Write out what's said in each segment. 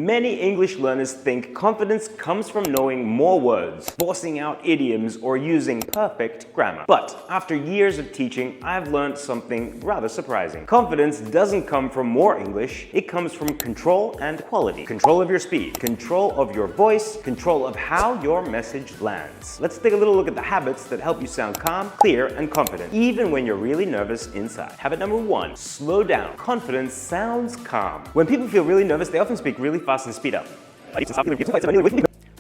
Many English learners think confidence comes from knowing more words, forcing out idioms, or using perfect grammar. But after years of teaching, I've learned something rather surprising. Confidence doesn't come from more English, it comes from control and quality. Control of your speed, control of your voice, control of how your message lands. Let's take a little look at the habits that help you sound calm, clear, and confident, even when you're really nervous inside. Habit number 1, slow down. Confidence sounds calm. When people feel really nervous, they often speak really fast and speed up.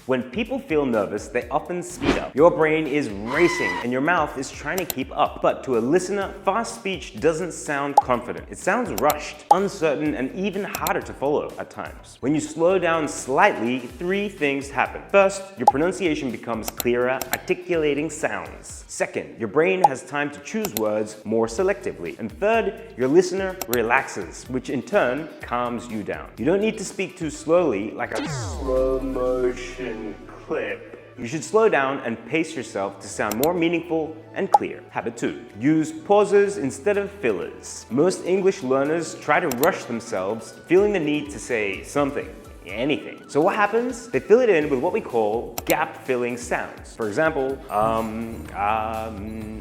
When people feel nervous, they often speed up. Your brain is racing and your mouth is trying to keep up. But to a listener, fast speech doesn't sound confident. It sounds rushed, uncertain, and even harder to follow at times. When you slow down slightly, 3 things happen. First, your pronunciation becomes clearer, articulating sounds. Second, your brain has time to choose words more selectively. And third, your listener relaxes, which in turn calms you down. You don't need to speak too slowly, like a slow motion clip. You should slow down and pace yourself to sound more meaningful and clear. Habit 2. Use pauses instead of fillers. Most English learners try to rush themselves, feeling the need to say something, anything. So what happens? They fill it in with what we call gap-filling sounds. For example,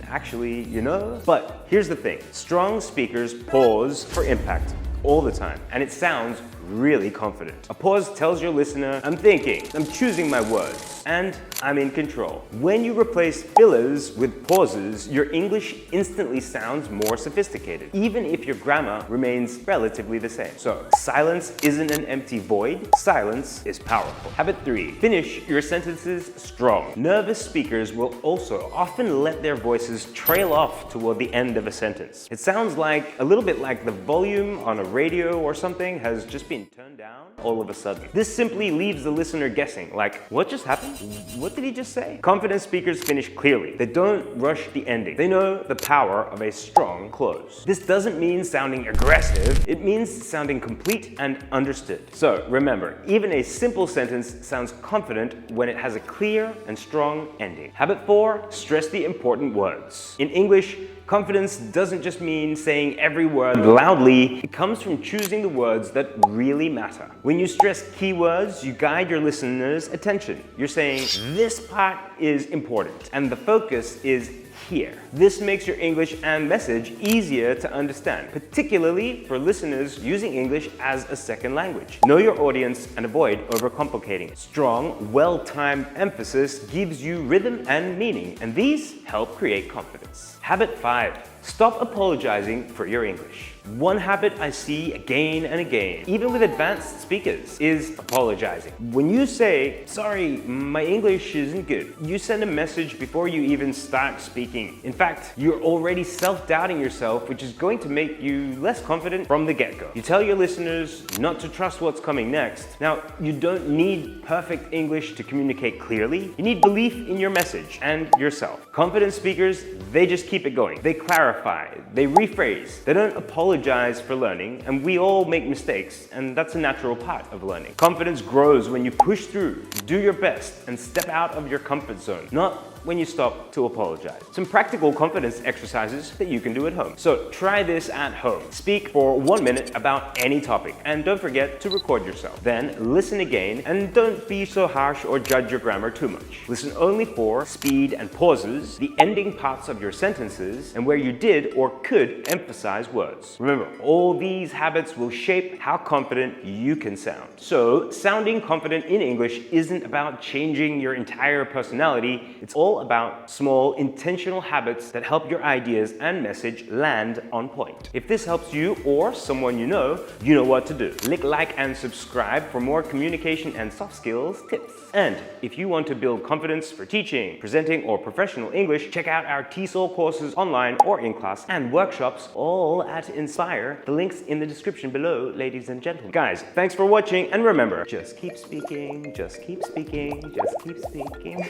actually, you know? But here's the thing. Strong speakers pause for impact all the time, and it sounds really confident. A pause tells your listener, I'm thinking, I'm choosing my words, and I'm in control. When you replace fillers with pauses, your English instantly sounds more sophisticated, even if your grammar remains relatively the same. So, silence isn't an empty void, silence is powerful. Habit 3, finish your sentences strong. Nervous speakers will also often let their voices trail off toward the end of a sentence. It sounds like a little bit like the volume on a radio or something has just been turned down all of a sudden. This simply leaves the listener guessing, like, what just happened? What did he just say? Confident speakers finish clearly. They don't rush the ending. They know the power of a strong close. This doesn't mean sounding aggressive. It means sounding complete and understood. So remember, even a simple sentence sounds confident when it has a clear and strong ending. Habit 4, stress the important words. In English, confidence doesn't just mean saying every word loudly. It comes from choosing the words that really matter. When you stress keywords, you guide your listeners' attention. You're saying, this part is important, and the focus is here. This makes your English and message easier to understand, particularly for listeners using English as a second language. Know your audience and avoid overcomplicating it. Strong, well-timed emphasis gives you rhythm and meaning, and these help create confidence. Habit 5. Stop apologizing for your English. One habit I see again and again, even with advanced speakers, is apologizing. When you say, sorry, my English isn't good, you send a message before you even start speaking. In fact, you're already self-doubting yourself, which is going to make you less confident from the get-go. You tell your listeners not to trust what's coming next. Now, you don't need perfect English to communicate clearly. You need belief in your message and yourself. Confident speakers, they just keep it going. They clarify, they rephrase, they don't apologize for learning, and we all make mistakes, and that's a natural part of learning. Confidence grows when you push through, do your best, and step out of your comfort zone, not when you stop to apologize. Some practical confidence exercises that you can do at home. So try this at home. Speak for 1 minute about any topic, and don't forget to record yourself. Then listen again, and don't be so harsh or judge your grammar too much. Listen only for speed and pauses, the ending parts of your sentences, and where you did or could emphasize words. Remember, all these habits will shape how confident you can sound. So sounding confident in English isn't about changing your entire personality. It's all about small, intentional habits that help your ideas and message land on point. If this helps you or someone you know what to do. Click like and subscribe for more communication and soft skills tips. And if you want to build confidence for teaching, presenting, or professional English, check out our TESOL courses online or in class and workshops, all at Inspire. The link's in the description below, ladies and gentlemen. Guys, thanks for watching, and remember, just keep speaking, just keep speaking, just keep speaking.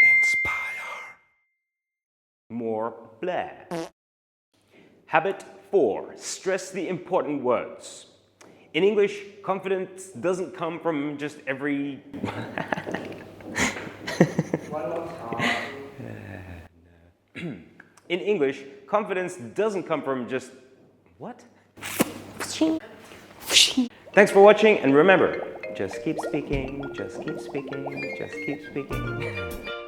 Inspire. More blah. Habit 4. Stress the important words. In English, confidence doesn't come from just every... In English, confidence doesn't come from just... What? Thanks for watching, and remember, just keep speaking, just keep speaking, just keep speaking.